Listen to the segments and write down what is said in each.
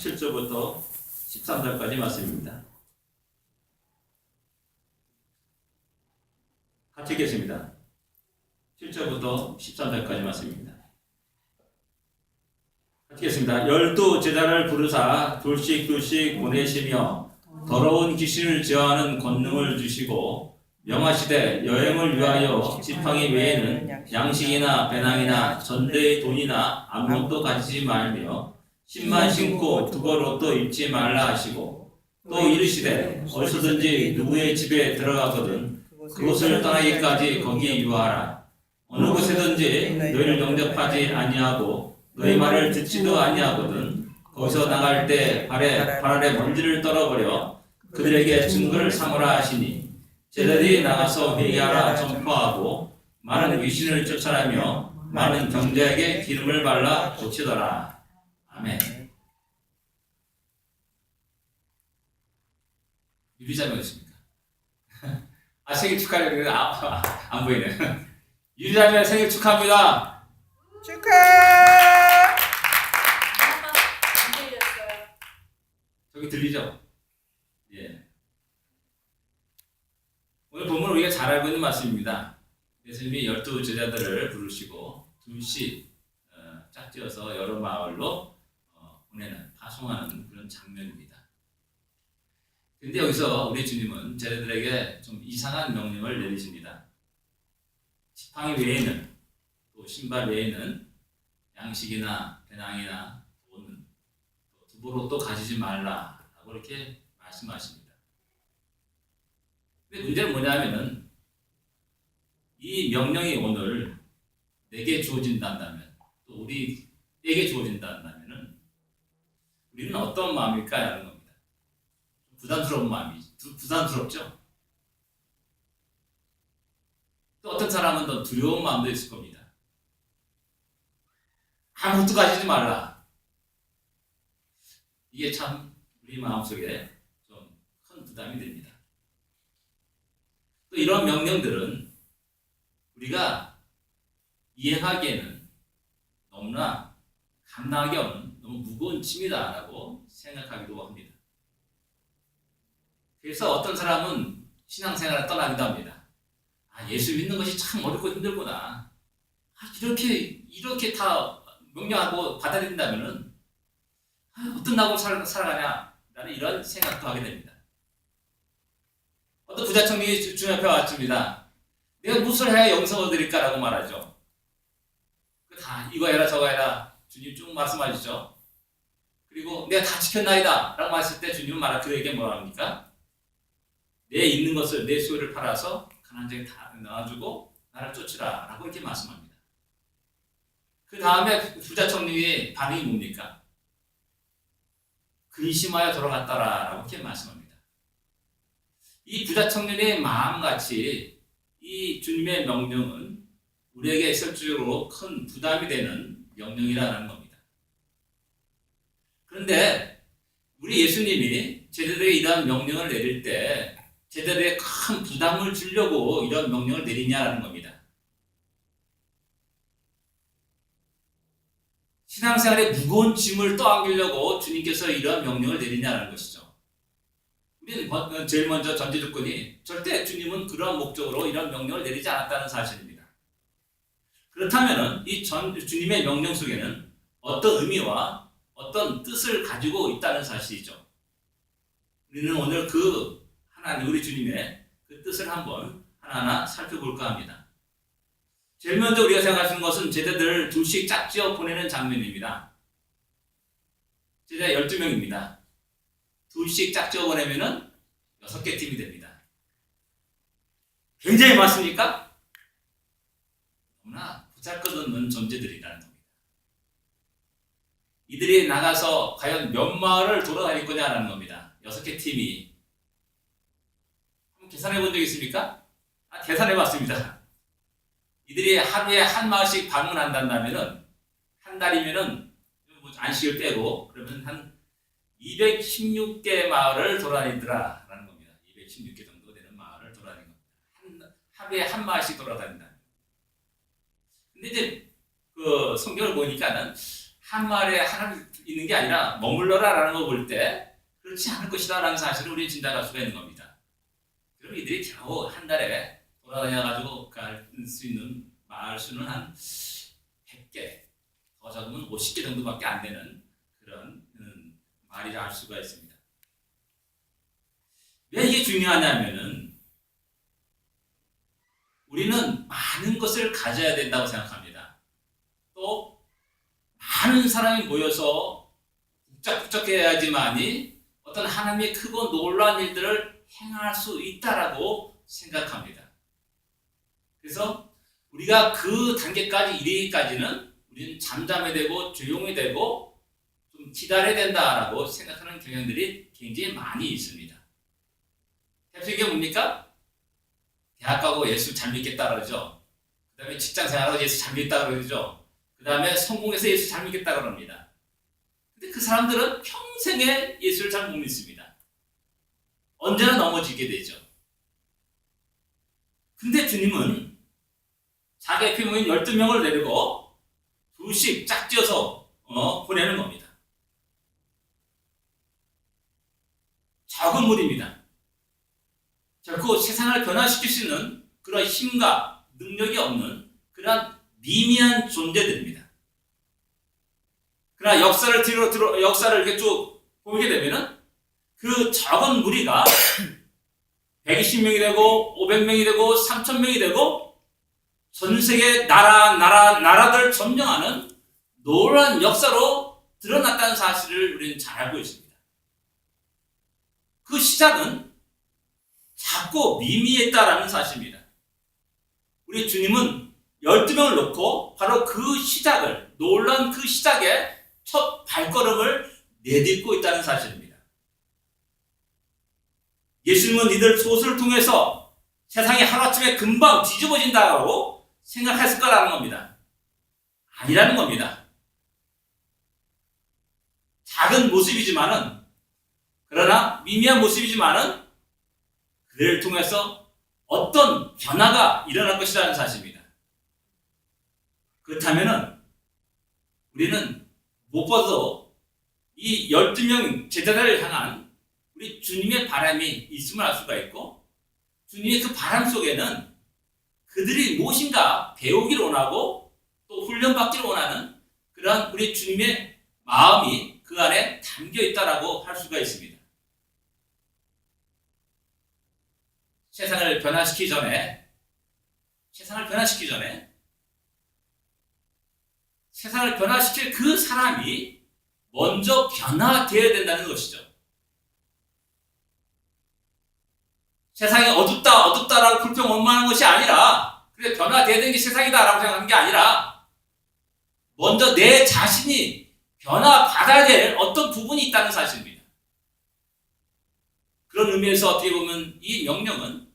7절부터 13절까지 말씀입니다. 같이 읽겠습니다. 7절부터 13절까지 말씀입니다. 같이 읽겠습니다. 12 제자를 부르사 둘씩 보내시며 더러운 귀신을 제어하는 권능을 주시고 명하시되 여행을 위하여 지팡이 외에는 양식이나 배낭이나 전대의 돈이나 아무것도 가지지 말며 신만 신고 두벌 옷도 입지 말라 하시고 또 이르시되 어디서든지 누구의 집에 들어가거든 그곳을 떠나기까지 거기에 유하라. 어느 곳에든지 너희를 영접하지 아니하고 너희 말을 듣지도 아니하거든 거기서 나갈 때 발 아래 먼지를 떨어버려 그들에게 증거를 삼으라 하시니 제자들이 나가서 회개하라 전파하고 많은 귀신을 쫓아내며 많은 병자에게 기름을 발라 고치더라. 아멘. 유리자매였습니까? 생일 축하드립니다. 안 보이네. 유리자매 생일 축하합니다. 축하! 저기 들리죠? 예. 오늘 본문 우리가 잘 알고 있는 말씀입니다. 예수님이 12 제자들을 부르시고 둘씩 짝지어서 여러 마을로 보내는, 파송하는 그런 장면입니다. 근데 여기서 우리 주님은 제자들에게 좀 이상한 명령을 내리십니다. 지팡이 외에는, 또 신발 외에는 양식이나 배낭이나 돈, 두부로 가지지 말라라고 이렇게 말씀하십니다. 근데 문제는 뭐냐면은 이 명령이 오늘 내게 주어진다면, 또 우리에게 주어진다면은 우리는 어떤 마음일까 하는 겁니다. 부담스러운 마음이, 부담스럽죠? 또 어떤 사람은 더 두려운 마음도 있을 겁니다. 아무것도 가지지 말라. 이게 참 우리 마음속에 좀 큰 부담이 됩니다. 또 이런 명령들은 우리가 이해하기에는 너무나 감당하기 어려운 너무 무거운 짐이다라고 생각하기도 합니다. 그래서 어떤 사람은 신앙생활을 떠나기도 합니다. 예수 믿는 것이 참 어렵고 힘들구나. 이렇게 다 명령하고 받아들인다면은 어떤 낙으로 살아가냐라는 이런 생각도 하게 됩니다. 어떤 부자청년이 주님 앞에 왔습니다. 내가 무엇을 해야 영생을 얻으릴까라고 말하죠. 다 이거 해라 저거 해라 주님 쭉 말씀하시죠. 그리고 내가 다 지켰나이다 라고 말했을 때 주님은 그에게 뭐라 합니까? 내 있는 것을, 내 소유를 팔아서 가난한 자에게 다 나눠주고 나를 쫓으라 라고 이렇게 말씀합니다. 그 다음에 부자청년의 반응이 뭡니까? 근심하여 돌아갔더라 라고 이렇게 말씀합니다. 이 부자청년의 마음같이 이 주님의 명령은 우리에게 실질적으로 큰 부담이 되는 명령이라는 겁니다. 그런데 우리 예수님이 제자들에게 이러한 명령을 내릴 때 제자들에게 큰 부담을 주려고 이런 명령을 내리냐라는 겁니다. 신앙생활에 무거운 짐을 떠안기려고 주님께서 이런 명령을 내리냐라는 것이죠. 우리는 제일 먼저 전제 조건이 절대 주님은 그러한 목적으로 이런 명령을 내리지 않았다는 사실입니다. 그렇다면 이 주님의 명령 속에는 어떤 의미와 어떤 뜻을 가지고 있다는 사실이죠. 우리는 오늘 그 하나님, 우리 주님의 그 뜻을 한번 하나하나 살펴볼까 합니다. 제일 먼저 우리가 생각할 수 있는 것은 제자들을 둘씩 짝지어 보내는 장면입니다. 제자 12명입니다. 둘씩 짝지어 보내면은 6개 팀이 됩니다. 굉장히 많습니까? 너무나 보잘것없는 존재들이라는 겁니다. 이들이 나가서 과연 몇 마을을 돌아다닐 거냐라는 겁니다. 6개 팀이. 한번 계산해 본 적 있습니까? 계산해 봤습니다. 이들이 하루에 한 마을씩 방문한다면은 한 달이면은 안식을 빼고 그러면 한 216개 마을을 돌아다니더라라는 겁니다. 216개 정도 되는 마을을 돌아다니는 겁니다. 하루에 한 마을씩 돌아다닌다. 근데 이제 그 성경을 보니까는 한 마을에 있는 게 아니라 머물러라라는 거 볼 때 그렇지 않을 것이다라는 사실을 우리 진단할 수가 있는 겁니다. 그럼 이들이 겨우 한 달에 돌아다녀가지고 갈 수 있는 말수는 한 100개, 더 적으면 50개 정도밖에 안 되는 그런 말이라 할 수가 있습니다. 왜 이게 중요하냐면은 우리는 많은 것을 가져야 된다고 생각합니다. 또 많은 사람이 모여서 북적북적해야지만이 어떤 하나님의 크고 놀라운 일들을 행할 수 있다라고 생각합니다. 그래서 우리가 그 단계까지 이르기까지는 우리는 잠잠해야 되고 조용히 되고 좀 기다려야 된다라고 생각하는 경향들이 굉장히 많이 있습니다. 대표 이게 뭡니까? 대학 가고 예수 잘 믿겠다 그러죠. 그 다음에 직장 생활하고 예수 잘 믿겠다 그러죠. 그 다음에 성공해서 예수 잘 믿겠다 그럽니다. 근데 그 사람들은 평생에 예수를 잘 못 믿습니다. 언제나 넘어지게 되죠. 근데 주님은 자기의 피모인 12명을 내리고 둘씩 짝지어서 보내는 겁니다. 적은 무리입니다. 결코 세상을 변화시킬 수 있는 그런 힘과 능력이 없는 그런 미미한 존재들입니다. 그러나 역사를 이렇게 쭉 보게 되면은 그 적은 무리가 120명이 되고 500명이 되고 3000명이 되고 전 세계 나라들 점령하는 놀라운 역사로 드러났다는 사실을 우리는 잘 알고 있습니다. 그 시작은 작고 미미했다라는 사실입니다. 우리 주님은 12명을 놓고 바로 그 시작을, 놀라운 그 시작에 첫 발걸음을 내딛고 있다는 사실입니다. 예수님은 이들 소수를 통해서 세상이 하루아침에 금방 뒤집어진다고 생각했을 거라는 겁니다. 아니라는 겁니다. 작은 모습이지만은, 그러나 미미한 모습이지만은 그들을 통해서 어떤 변화가 일어날 것이라는 사실입니다. 그렇다면은 우리는 무엇보다도 이 12명 제자들을 향한 우리 주님의 바람이 있음을 알 수가 있고, 주님의 그 바람 속에는 그들이 무엇인가 배우기를 원하고 또 훈련받기를 원하는 그런 우리 주님의 마음이 그 안에 담겨 있다라고 할 수가 있습니다. 세상을 변화시키기 전에 세상을 변화시킬 그 사람이 먼저 변화되어야 된다는 것이죠. 세상이 어둡다라고 불평 원망하는 것이 아니라, 그래 변화되어야 되는 게 세상이다라고 생각하는 게 아니라, 먼저 내 자신이 변화받아야 될 어떤 부분이 있다는 사실입니다. 그런 의미에서 어떻게 보면 이 명령은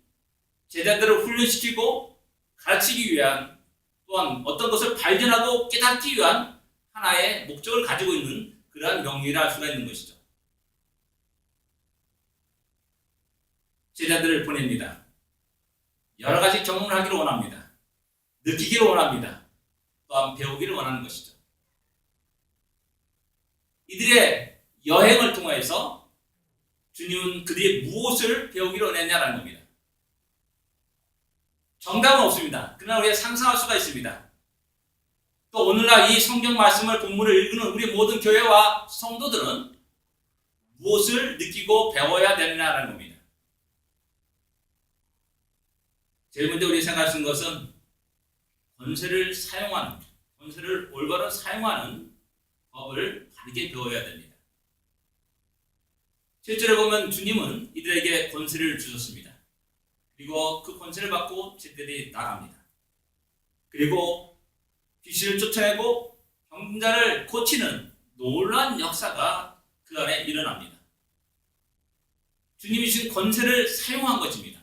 제자들을 훈련시키고 가르치기 위한, 또한 어떤 것을 발견하고 깨닫기 위한 하나의 목적을 가지고 있는 그러한 명령이라 할 수가 있는 것이죠. 제자들을 보냅니다. 여러 가지 경험을 하기를 원합니다. 느끼기를 원합니다. 또한 배우기를 원하는 것이죠. 이들의 여행을 통해서 주님은 그들이 무엇을 배우기를 원했냐라는 겁니다. 정답은 없습니다. 그러나 우리가 상상할 수가 있습니다. 또 오늘날 이 성경 말씀을 본문을 읽는 우리 모든 교회와 성도들은 무엇을 느끼고 배워야 되느냐라는 겁니다. 제일 먼저 우리 생각할 수 있는 것은 권세를 올바로 사용하는 법을 바르게 배워야 됩니다. 실제로 보면 주님은 이들에게 권세를 주셨습니다. 그리고 그 권세를 받고 제자들이 나갑니다. 그리고 귀신을 쫓아내고 병자를 고치는 놀라운 역사가 그 안에 일어납니다. 주님이 주신 권세를 사용한 것입니다.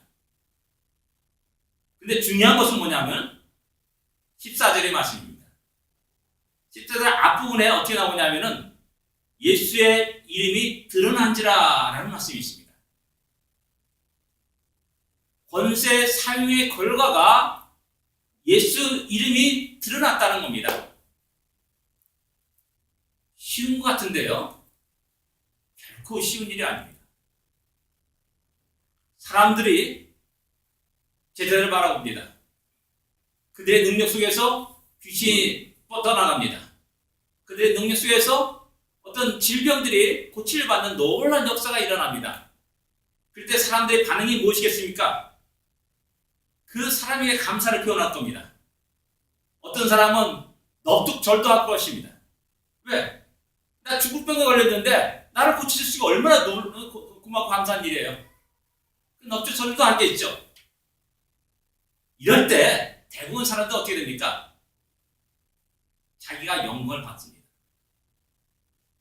근데 중요한 것은 뭐냐면 14절의 말씀입니다. 14절 앞부분에 어떻게 나오냐면은 예수의 이름이 드러난지라 라는 말씀이 있습니다. 권세 사용의 결과가 예수 이름이 드러났다는 겁니다. 쉬운 것 같은데요. 결코 쉬운 일이 아닙니다. 사람들이 제자들을 바라봅니다. 그들의 능력 속에서 귀신이 뻗어나갑니다. 그들의 능력 속에서 어떤 질병들이 고치를 받는 놀라운 역사가 일어납니다. 그때 사람들의 반응이 무엇이겠습니까? 그 사람에게 감사를 표현할 겁니다. 어떤 사람은 넙죽절도할 것입니다. 왜? 나 죽을 병에 걸렸는데 나를 고칠 수가 얼마나 고맙고 감사한 일이에요. 넙죽절도 할 게 있죠. 이럴 때 대부분 사람들 어떻게 됩니까? 자기가 영광을 받습니다.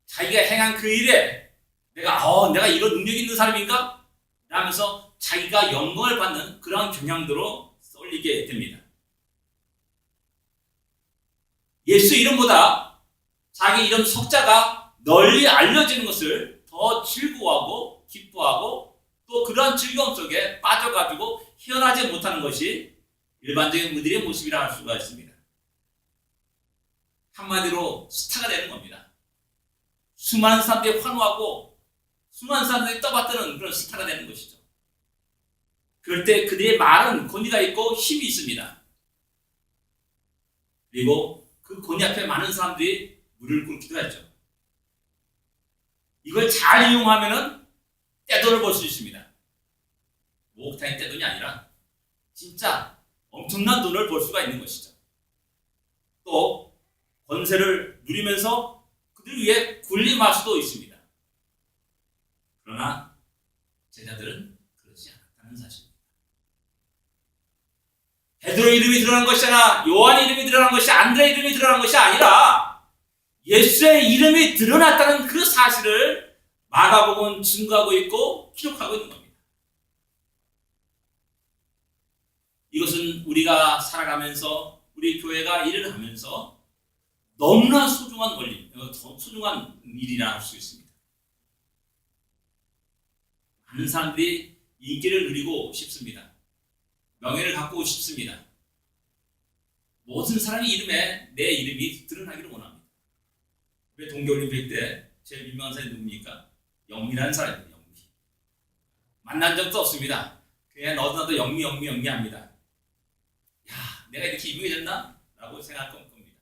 자기가 행한 그 일에 내가 이런 능력이 있는 사람인가? 라면서 자기가 영광을 받는 그러한 경향도로 쏠리게 됩니다. 예수 이름보다 자기 이름 석자가 널리 알려지는 것을 더 즐거워하고 기뻐하고 또 그러한 즐거움 속에 빠져가지고 헤어나지 못하는 것이 일반적인 우리들의 모습이라 할 수가 있습니다. 한마디로 스타가 되는 겁니다. 수많은 사람들이 환호하고 수많은 사람들이 떠받드는 그런 스타가 되는 것이죠. 그럴 때 그들의 말은 권위가 있고 힘이 있습니다. 그리고 그 권위 앞에 많은 사람들이 무릎을 꿇기도 하죠. 이걸 잘 이용하면은 떼돈을 벌 수 있습니다. 목욕탕의 떼돈이 아니라 진짜 엄청난 돈을 벌 수가 있는 것이죠. 또 권세를 누리면서 그들 위해 군림할 수도 있습니다. 그러나 제자들은 그렇지 않았다는 사실입니다. 베드로 이름이 드러난 것이 아니라 요한의 이름이 드러난 것이 안드레의 이름이 드러난 것이 아니라 예수의 이름이 드러났다는 그 사실을 마가복음은 증거하고 있고 기록하고 있는 겁니다. 이것은 우리가 살아가면서 우리 교회가 일을 하면서 너무나 소중한 원리, 소중한 일이라 할 수 있습니다. 많은 사람들이 인기를 누리고 싶습니다. 명예를 갖고 싶습니다. 모든 사람의 이름에 내 이름이 드러나기를 원합니다. 우리 동계올림픽 때 제일 유명한 사람이 누굽니까? 영미라는 사람입니다. 영미. 만난 적도 없습니다. 그냥 너도 나도 영미 합니다. 야, 내가 이렇게 유명해졌나? 라고 생각할 겁니다.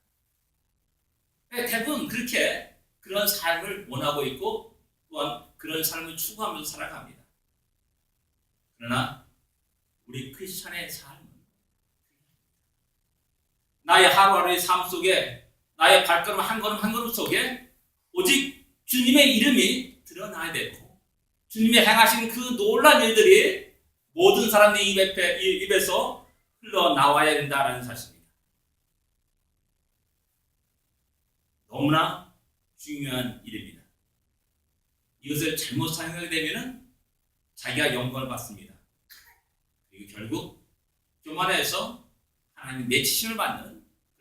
대부분 그렇게 그런 삶을 원하고 있고 또한 그런 삶을 추구하면서 살아갑니다. 그러나 우리 크리스찬의 삶은 나의 하루하루의 삶 속에 나의 발걸음 한 걸음 속에 오직 주님의 이름이 드러나야 되고 주님이 행하신 그 놀라운 일들이 모든 사람들 입에서 흘러나와야 된다는 사실입니다. 너무나 중요한 일입니다. 이것을 잘못 사용하게 되면 자기가 영광을 받습니다. 그리고 결국 교만해서 하나님 내치심을 받는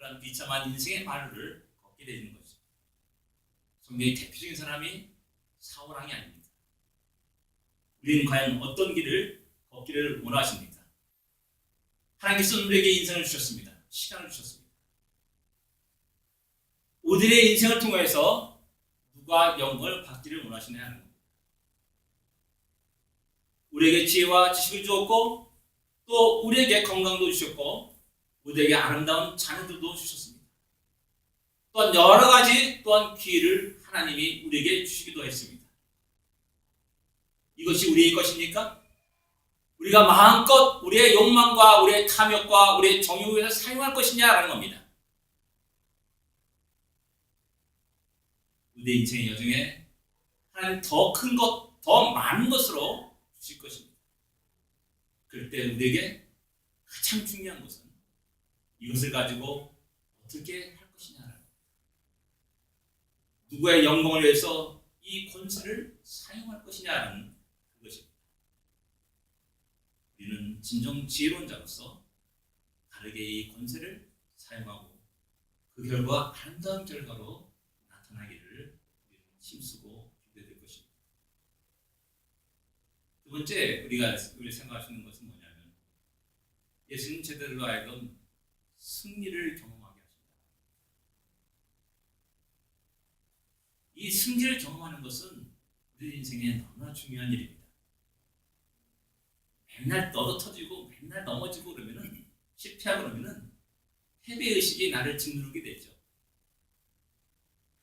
그런 비참한 인생의 말을 걷게 되는 것입니다. 성경의 대표적인 사람이 사울왕이 아닙니다. 우리는 과연 어떤 길을 걷기를 원하십니까? 하나님께서 우리에게 인생을 주셨습니다. 시간을 주셨습니다. 우리의 인생을 통해서 누가 영광을 받기를 원하시냐 하는 겁니다. 우리에게 지혜와 지식을 주었고 또 우리에게 건강도 주셨고 우리에게 아름다운 자녀들도 주셨습니다. 또한 여러 가지 또한 기회를 하나님이 우리에게 주시기도 했습니다. 이것이 우리의 것입니까? 우리가 마음껏 우리의 욕망과 우리의 탐욕과 우리의 정욕을 위해서 사용할 것이냐라는 겁니다. 우리의 인생의 여정에 하나님 더 큰 것, 더 많은 것으로 주실 것입니다. 그럴 때 우리에게 가장 중요한 것은 이것을 가지고 어떻게 할 것이냐라는 겁니다. 누구의 영광을 위해서 이 권세를 사용할 것이냐라는 그것입니다. 우리는 진정 지혜로운 자로서 다르게 이 권세를 사용하고 그 결과 아름다운 결과로 나타나기를 우리는 힘쓰고 기대될 것입니다. 두 번째 우리가 생각할 수 있는 것은 뭐냐면 예수님 제자들로 하여금 승리를 경험하게 하신다. 이 승리를 경험하는 것은 우리 인생에 너무나 중요한 일입니다. 맨날 너도 터지고 맨날 넘어지고 그러면은 실패하고 그러면은 패배의식이 나를 짓누르게 되죠.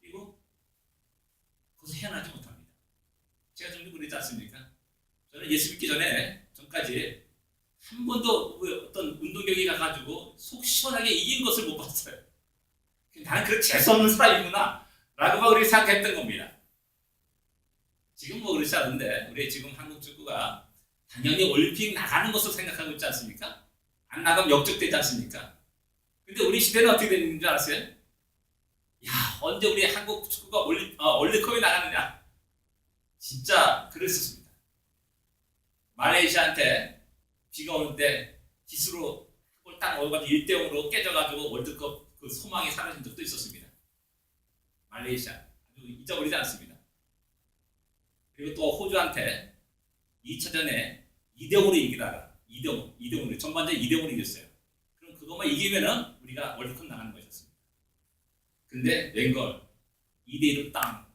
그리고 거기서 헤어나지 못합니다. 제가 좀 그러지 않습니까? 저는 예수 믿기 전까지 한 번도 어떤 운동 경기 가가지고 속 시원하게 이긴 것을 못 봤어요. 나는 그렇게 재수없는 사람이구나 라고 막 우리 생각했던 겁니다. 지금 뭐 그렇지 않은데 우리 지금 한국 축구가 당연히 올림픽 나가는 것으로 생각하고 있지 않습니까? 안 나가면 역적되지 않습니까? 근데 우리 시대는 어떻게 되는 줄 아세요? 야, 언제 우리 한국 축구가 월드컵에 나가느냐? 진짜 그랬었습니다. 말레이시아한테 비가 오는데 기수로 골 딱 넣어가지고 1대0으로 깨져가지고 월드컵 그 소망이 사라진 적도 있었습니다. 말레이시아 아주 잊어버리지 않습니다. 그리고 또 호주한테 2차전에 2대0으로 이기다가 2대0으로 전반전 2대0으로 이겼어요. 그럼 그것만 이기면은 우리가 월드컵 나가는 것이었습니다. 근데 웬걸 2대2로 땅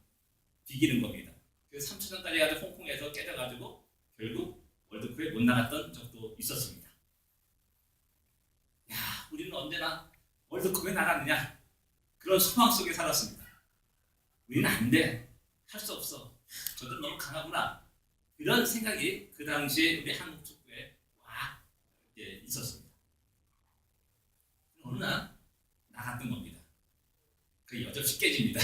비기는 겁니다. 그래서 3차전까지 가지고 홍콩에서 깨져가지고 결국 월드컵에 못 나갔던 적도 있었습니다. 야, 우리는 언제나 월드컵에 나가느냐 그런 소망 속에 살았습니다. 우리는 안 돼, 할 수 없어, 저들 너무 강하구나 이런 생각이 그 당시에 우리 한국 축구에 와 있었습니다. 어느 날 나갔던 겁니다. 그 여전히 깨집니다.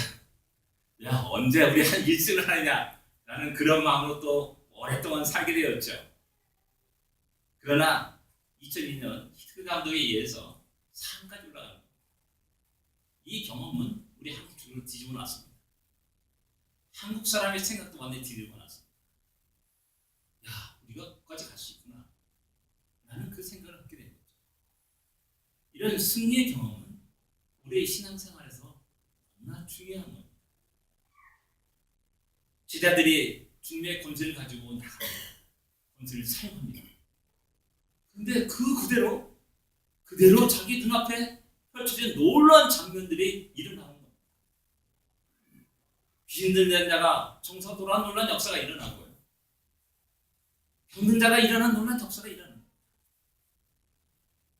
야, 언제 우리 한 1승을 하느냐라는 그런 마음으로 또 오랫동안 살게 되었죠. 그러나 2002년 히트 감독에 의해서 3까지 올라가는 겁니다. 이 경험은 우리 한국 축구를 뒤집어 놨습니다. 한국 사람의 생각도 완전히 뒤집어 놨습니다. 야, 우리가 거기까지 갈 수 있구나 라는 그 생각을 하게 된 거죠. 이런 승리의 경험은 우리의 신앙생활에서 너무나 중요한 겁니다. 제자들이 주님의 권세를 가지고 나갑니다. 권세를 사용합니다. 근데 그대로 자기 눈앞에 펼쳐진 놀라운 장면들이 일어나는 겁니다. 귀신 들린 자가 정상 돌아온 놀라운 역사가 일어나고요. 병든 자가 일어난 놀라운 역사가 일어납니다.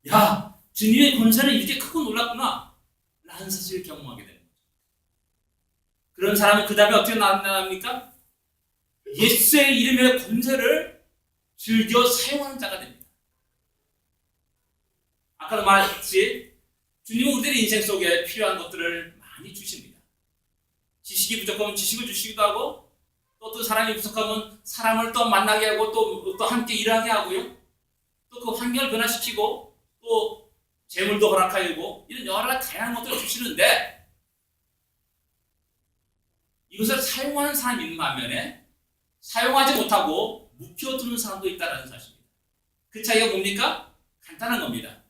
야, 주님의 권세는 이렇게 크고 놀랐구나 라는 사실을 경험하게 됩니다. 그런 사람은 그 다음에 어떻게 나갑니까? 예수의 이름의 권세를 즐겨 사용하는 자가 됩니다. 아까도 말했듯이 주님은 우리들의 인생 속에 필요한 것들을 많이 주십니다. 지식이 부족하면 지식을 주시기도 하고 또 어떤 사람이 부족하면 사람을 또 만나게 하고 또 함께 일하게 하고요. 또 그 환경을 변화시키고 또 재물도 허락하고 이런 여러 가지 다양한 것들을 주시는데 이것을 사용하는 사람이 있는 반면에 사용하지 못하고 묵혀두는 사람도 있다는 사실입니다. 그 차이가 뭡니까? 간단한 겁니다.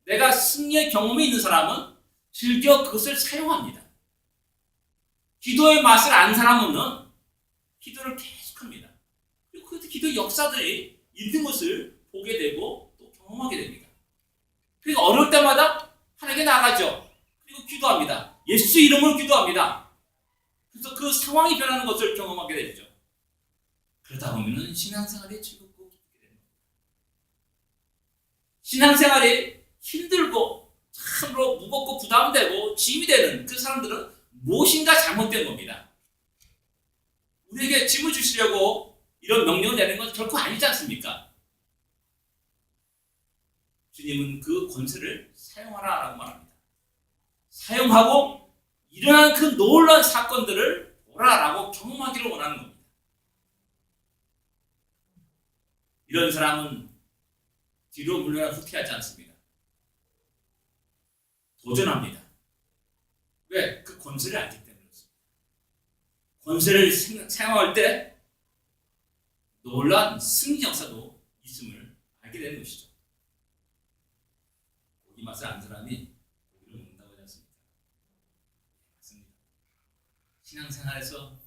내가 승리의 경험이 있는 사람은 즐겨 그것을 사용합니다. 기도의 맛을 안 사람은 기도를 계속합니다. 그리고 그 기도의 역사들이 있는 것을 보게 되고 또 경험하게 됩니다. 그리고 어려울 때마다 하나님께 나아가죠. 그리고 기도합니다. 예수 이름으로 기도합니다. 그래서 그 상황이 변하는 것을 경험하게 되죠. 그러다 보면 신앙생활이 즐겁고 기쁘게 됩니다. 신앙생활이 힘들고 참으로 무겁고 부담되고 짐이 되는 그 사람들은 무엇인가 잘못된 겁니다. 우리에게 짐을 주시려고 이런 명령을 내는 건 결코 아니지 않습니까? 주님은 그 권세를 사용하라라고 말합니다. 사용하고 일어나는 그 놀라운 사건들을 보라라고 경험하기를 원하는 겁니다. 이런 사람은 뒤로 물러나 후퇴하지 않습니다. 도전합니다. 왜? 그 권세를 알기 때문에 그렇습니다. 권세를 사용할 때 놀라운 승리 역사도 있음을 알게 되는 것이죠. 고기 맛을 안 사람이 고기를 먹는다고 하지 않습니까? 맞습니다. 신앙생활에서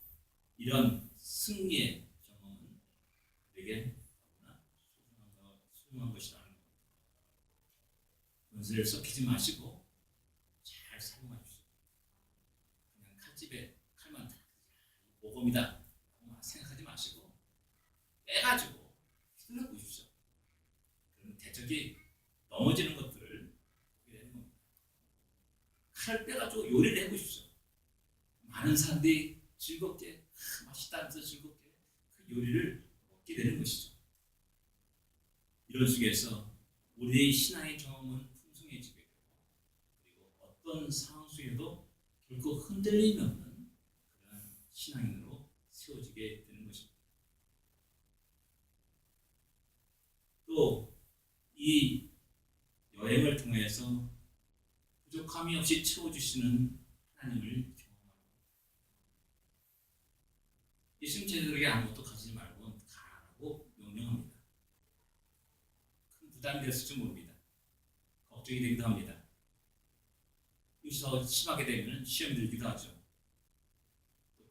이런 승리의 경험은 우리에게 소중한 것이라는 겁니다. 권세를 썩히지 마시고 잘 사용하십시오. 그냥 칼집에 칼만 닿지 요겁니다. 생각하지 마시고 빼가지고 휘둘러 보십시오. 그럼 대적이 넘어지는 것들을 보게 되는 겁니다. 칼을 빼가지고 요리를 해보십시오. 많은 사람들이 즐겁게 맛있다면서 즐겁게 그 요리를 먹게 되는 것이죠. 이런 속에서 우리의 신앙의 경험은 풍성해지게 되고 그리고 어떤 상황 속에도 결코 흔들림이 없는 그런 신앙인으로 세워지게 되는 것입니다. 또 이 여행을 통해서 부족함이 없이 채워주시는 하나님을 경험하고 예수님 제자들에게 아무것도 가지지 말고 가라고 명령합니다. 큰 부담이 됐을지 모릅니다. 걱정이 되기도 합니다. 여기서 심하게 되면 시험이 들기도 하죠.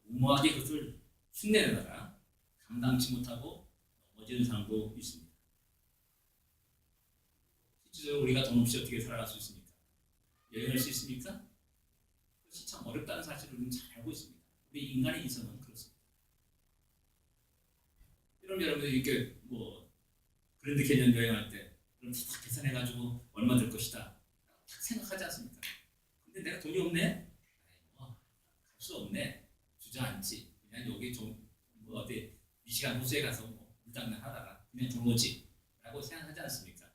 무모하게 그것을 흉내내다가 감당치 못하고 넘어지는 사람도 있습니다. 실제로 우리가 돈 없이 어떻게 살아갈 수 있습니까? 여행할 수 있습니까? 그것이 참 어렵다는 사실을 우리는 잘 알고 있습니다. 우리 인간의 이성은 그렇습니다. 여러분들이 이렇게 그랜드 캐니언 여행할 때 그럼 다 계산해가지고 얼마 들 것이다 딱 생각하지 않습니까? 근데 내가 돈이 없네? 갈 수 없네. 주저앉지. 그냥 여기 좀 어디 미시간 호수에 가서 물장난 하다가 그냥 들어오지 라고 생각하지 않습니까?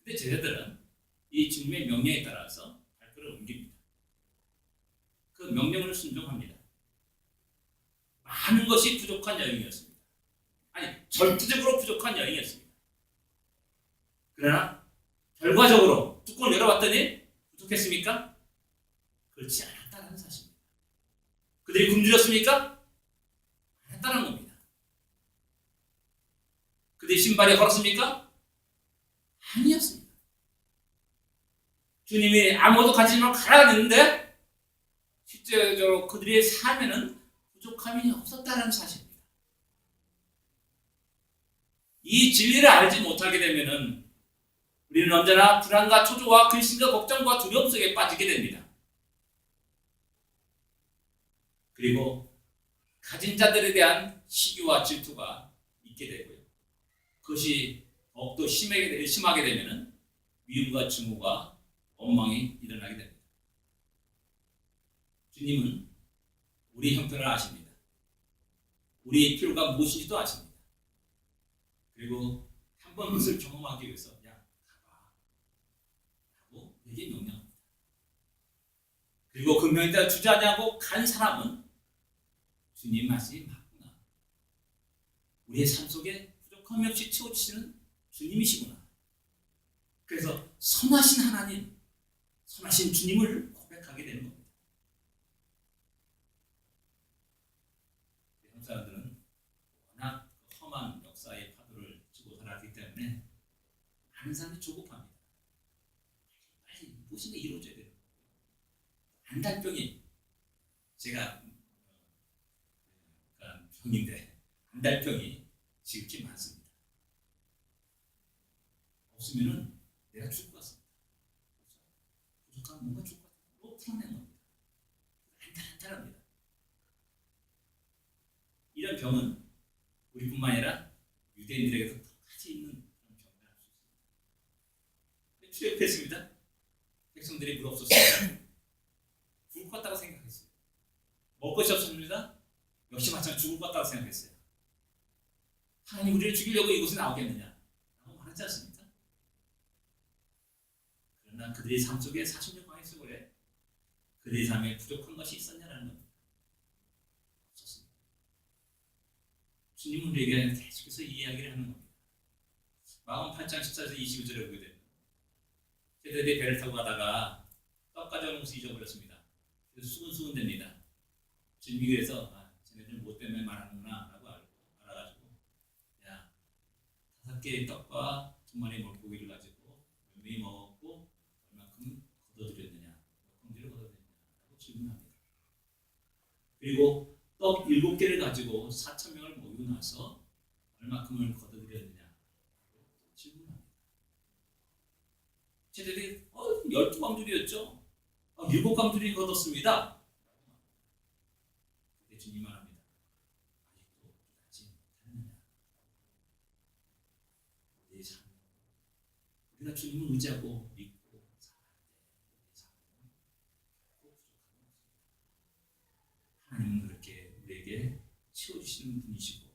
근데 제자들은 이 주님의 명령에 따라서 발걸음을 옮깁니다. 그 명령을 순종합니다. 많은 것이 부족한 여행이었습니다. 아니, 절대적으로 부족한 여행이었습니다. 그러나 결과적으로 뚜껑을 열어봤더니 부족했습니까? 그렇지 않았다는 사실입니다. 그들이 굶주렸습니까? 안 했다는 겁니다. 그들이 신발이 헐었습니까? 아니었습니다. 주님이 아무것도 가지지 말고 가라 했는데 실제적으로 그들의 삶에는 부족함이 없었다는 사실입니다. 이 진리를 알지 못하게 되면은 우리는 언제나 불안과 초조와 근심과 걱정과 두려움 속에 빠지게 됩니다. 그리고 가진 자들에 대한 시기와 질투가 있게 되고요. 그것이 더욱더 심하게 되면은 미움과 증오가 원망이 일어나게 됩니다. 주님은 우리 형편을 아십니다. 우리의 필요가 무엇인지도 아십니다. 그리고 한번 그것을 경험하기 위해서 야 가봐 라고 내게 명령합니다. 그리고 그 명령에 따라 주저하냐고 간 사람은 주님 말씀이 맞구나. 우리의 삶 속에 부족함이 없이 채워주시는 주님이시구나. 그래서 선하신 하나님, 선하신 주님을 고백하게 되는 겁니다. 한국 사람들은 워낙 험한 역사의 파도를 치고 살았기 때문에 많은 사람들이 조급합니다. 빨리 무엇인가 이루어져야 돼요. 안달병이 제가 병인데 안달병이 지극히 많습니다. 없으면은 내가 죽을 것 같습니다. 부족하면 뭔가 죽을 것 같아요. 또 풀어낸 겁니다. 안달합니다. 이런 병은 우리뿐만 아니라 유대인들에게도 똑같이 있는 그런 병이라 할 수 있습니다. 출애굽했습니다. 백성들이 물 없었습니다. 죽을 것 같다고 생각했어요. 먹을 것이 없었습니다. 역시 마찬가지로 죽을 것 같다고 생각했어요. 하나님 우리를 죽이려고 이곳에 나오겠느냐? 라고 말하지 않습니까? 그러나 그들의 삶 속에 40년 광야 속에 그들의 삶에 부족한 것이 있었냐는 겁니다. 없었습니다. 주님은 우리에게 계속해서 이 이야기를 하는 겁니다. 마음 8장 14에서 21절에 보게 됩니다. 제자들이 배를 타고 가다가 떡 가져오는 것을 잊어버렸습니다. 그래서 수근수근 됩니다. 주님이 그래서 쟤네들 뭐 때문에 말하는구나 라고 알아가지고 야 5개의 떡과 2마리의 물고기를 가지고 몇 명이 먹었고 얼마큼 거둬들였느냐 몇 공기를 거둬들였느냐 라고 질문합니다. 그리고 떡 7개를 가지고 4,000명을 먹이고 나서 얼마큼을 거둬들였느냐 라고 질문합니다. 쟤네들이 12광줄이었죠. 7광줄이 거뒀습니다. 주님 말합니다. 아직도 깨닫지 못했느냐? 내 삶, 우리가 주님을 의지하고 믿고 살아갈 때 우리의 삶은 결코 부족함이 없습니다. 하나님은 그렇게 우리에게 채워주시는 분이시고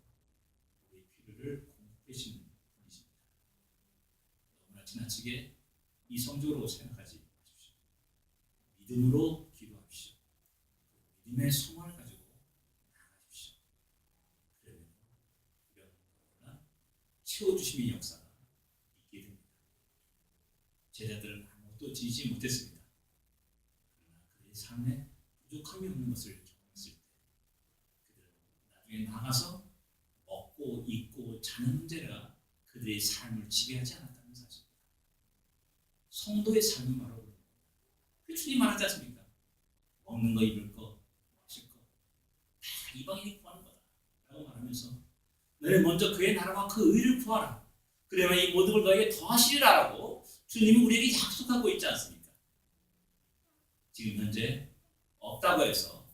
우리의 필요를 공급해주시는 분이십니다. 너무나 지나치게 이성적으로 생각하지 마십시오. 믿음으로 기도하십시오. 믿음의 소망을 가지고 나아가십시오. 그러면 이런 채워주심의 역사가 있게 됩니다. 제자들은 아무것도 지지 못했습니다. 그러나 그의 삶에 부족함이 없는 것을 경험했을 때 그들은 나중에 나가서 먹고 입고 자는 문제가 그들의 삶을 지배하지 않았다는 사실입니다. 성도의 삶은 바로 그런 겁니다. 그 주님 말하지 않습니까? 먹는 거, 입을 거, 마실 거 다 이방인이 구하는 거다 라고 말하면서 너는 먼저 그의 나라와 그 의를 구하라. 그러면 이 모든 걸 너에게 더하시리라고 주님이 우리에게 약속하고 있지 않습니까? 지금 현재 없다고 해서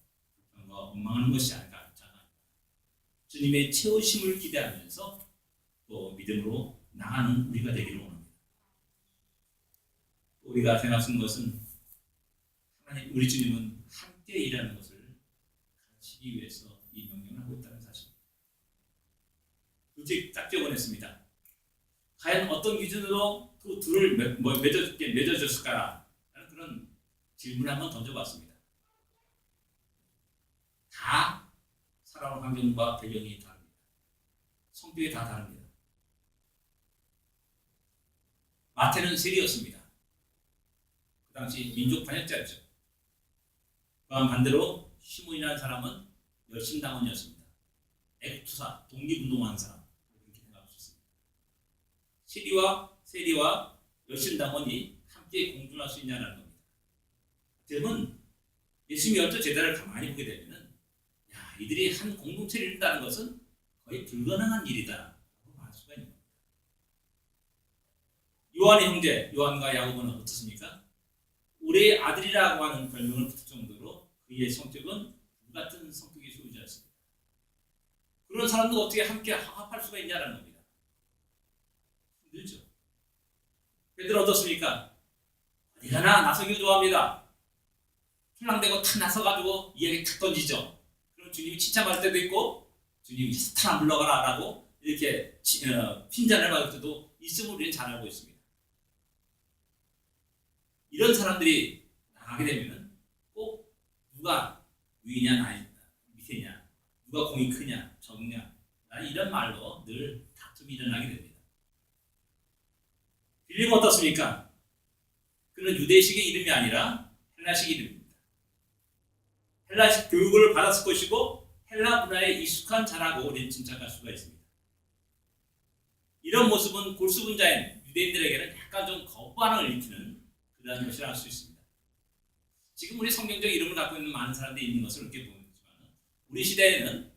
불평과 원망하는 것이 아니라 주님의 채우심을 기대하면서 또 믿음으로 나가는 우리가 되기를 원합니다. 우리가 생각하는 것은 하나님, 우리 주님은 함께 일하는 것을 가르치기 위해서 이 명령을 하고 있다는 사실입니다. 둘째 딱 적어냈습니다. 과연 어떤 기준으로 그 둘을 맺어줬을까? 라는 그런 질문을 한번 던져봤습니다. 다 살아온 환경과 배경이 다릅니다. 성격이 다 다릅니다. 마태는 세리였습니다. 그 당시 민족 반역자였죠. 또한 반대로 시몬이라는 사람은 열심당원이었습니다. 애국투사, 독립운동하는 사람, 이렇게 생각할 수 있습니다. 세리와 열심당원이 함께 공존할 수 있냐는 겁니다. 그러면 예수님이 어떤 제자를 가만히 보게 되면은 이들이 한 공동체를 이룬다는 것은 거의 불가능한 일이다 라고 말할 수가 있는 겁니다. 요한의 형제 요한과 야고보는 어떻습니까? 우리의 아들이라고 하는 별명을 붙을 정도로 그의 성격은 불같은 성격의 소유자였습니다. 그런 사람도 어떻게 함께 화합할 수가 있냐는 겁니다. 힘들죠. 베드로 어떻습니까? 어디 가나 나서기를 좋아합니다. 출랑대고 탁 나서가지고 이야기 탁 던지죠. 주님이 칭찬받을 때도 있고 주님이 사탄아 물러가라 라고 이렇게 핀잔을 받을 때도 있음을 우리는 잘 알고 있습니다. 이런 사람들이 나가게 되면 꼭 누가 위냐 밑이냐, 누가 공이 크냐 적냐 이런 말로 늘 다툼이 일어나게 됩니다. 빌립은 어떻습니까? 그는 유대식의 이름이 아니라 헬라식 이름입니다. 헬라식 교육을 받았을 것이고 헬라 문화에 익숙한 자라고 우리는 짐작할 수가 있습니다. 이런 모습은 골수분자인 유대인들에게는 약간 좀 거부반응을 일으키는 그러한 것이라 할 수 있습니다. 지금 우리 성경적 이름을 갖고 있는 많은 사람들이 있는 것을 이렇게 보지만 우리 시대에는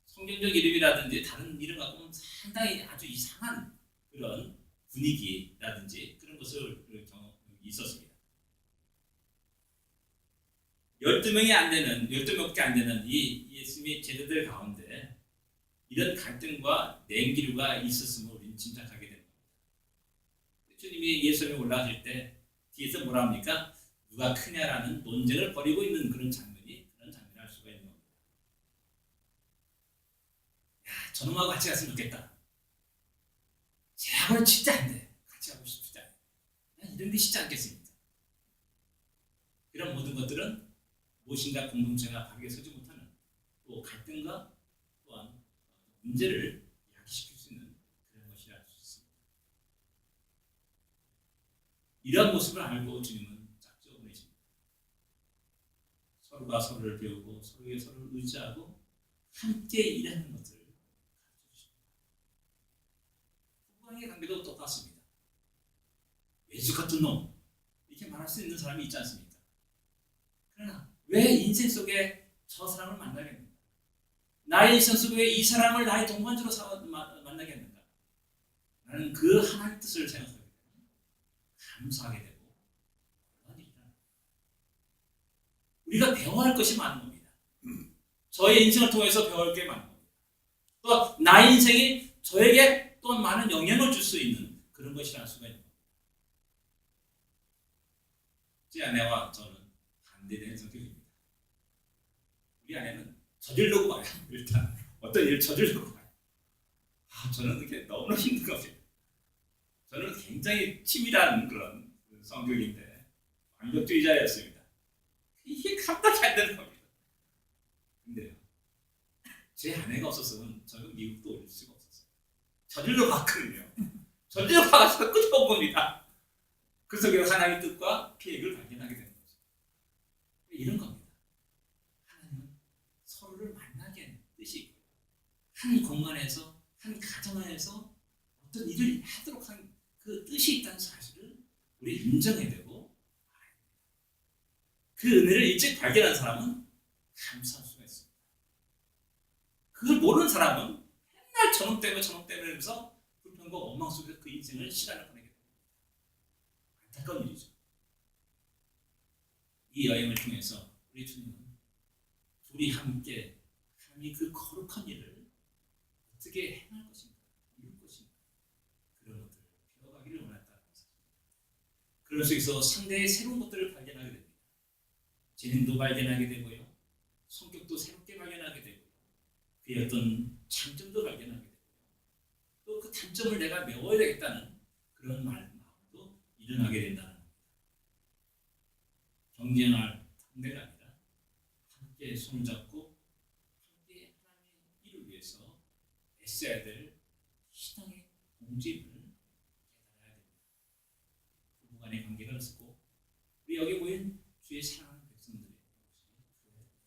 성경적 이름이라든지 다른 이름 갖고 보면 상당히 아주 이상한 그런 분위기라든지 그런 것을 있었습니다. 12명밖에 안 되는 이 예수님의 제자들 가운데 이런 갈등과 냉기류가 있었음을 우리는 짐작하게 됩니다. 주님이 예수님이 올라가실 때 뒤에서 뭐라 합니까? 누가 크냐라는 논쟁을 벌이고 있는 그런 장면을 알 수가 있는 겁니다. 야, 저놈하고 같이 갔으면 좋겠다. 쟤하고는 진짜 안 돼. 같이 가고 싶지 않아요. 이런 게 쉽지 않겠습니까? 이런 모든 것들은 무엇인가 공동체가 바르게 서지 못하는 또 갈등과 또한 문제를 야기시킬 수 있는 그런 것이라 할 수 있습니다. 이러한 모습을 알고 주님은 짝지어 보내십니다. 서로가 서로를 배우고 서로에게 서로를 의지하고 함께 일하는 것을 가르쳐 주십니다. 부부간의 관계도 똑같습니다. 외주 같은 놈 이렇게 말할 수 있는 사람이 있지 않습니까? 그러나 왜 인생 속에 저 사람을 만나겠는가? 나의 인생 속에 왜 이 사람을 나의 동반자로 만나겠는가? 나는 그 하나님의 뜻을 생각하게 되면 감사하게 되고 우리가 배워야 할 것이 많은 겁니다. 저의 인생을 통해서 배울 게 많은 겁니다. 또 나의 인생이 저에게 또 많은 영향을 줄 수 있는 그런 것이라는 수가 있는 겁니다. 제 아내와 저는 반대되는 성격입니다. 우리 아내는 저질러고 와요. 일단 어떤 일을 저질러고 와요. 저는 그게 너무나 힘든 겁니다. 저는 굉장히 치밀한 그런 성격인데 완벽주의자였습니다. 이게 감당이 안 되는 겁니다. 근데요, 제 아내가 없었으면 저는 미국도 올 수가 없었어요. 저질러 갔거든요. 저질러 가서 끄집어 겁니다. 그 속에 하나님의 뜻과 계획을 발견하게 되는 거죠. 이런 겁니다. 하나님은 서로를 만나게 하는 뜻이 있고요. 한 공간에서, 한 가정 안에서 어떤 일을 하도록 한 그 뜻이 있다는 사실을 우리 인정해야 되고, 그 은혜를 일찍 발견한 사람은 감사할 수가 있습니다. 그걸 모르는 사람은 맨날 저놈 때문에 하면서 불평과 원망 속에서 그 인생을 시간을 보내게 됩니다. 안타까운 일이죠. 이 여행을 통해서 우리 주님은 둘이 함께 하나님이 그 거룩한 일을 어떻게 행할 것인가, 이룰 것인가, 그런 것들을 배워가기를 원했다는 것입니다. 그럴 수 있어 상대의 새로운 것들을 발견하게 됩니다. 재능도 발견하게 되고요, 성격도 새롭게 발견하게 되고요, 그의 어떤 장점도 발견하게 되고요, 또 그 단점을 내가 메워야 되겠다는 그런 마음도 일어나게 된다는 겁니다. 경쟁할 상대가 아니라 함께 손을 잡고 함께 하나님의 일을 위해서 애써야 될 신앙의 공집을 깨달아야 됩니다. 부부간의 관계가 있었고, 우리 여기 모인 주의 사랑하는 백성들의 것이 되어야 됩니다.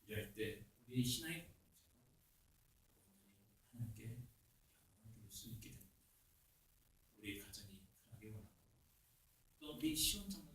이럴 때 우리 신앙의 하나님께 영광을 드릴 수 있게 됩니다. 우리 가정이 편하게 원하고, 또 우리 시원장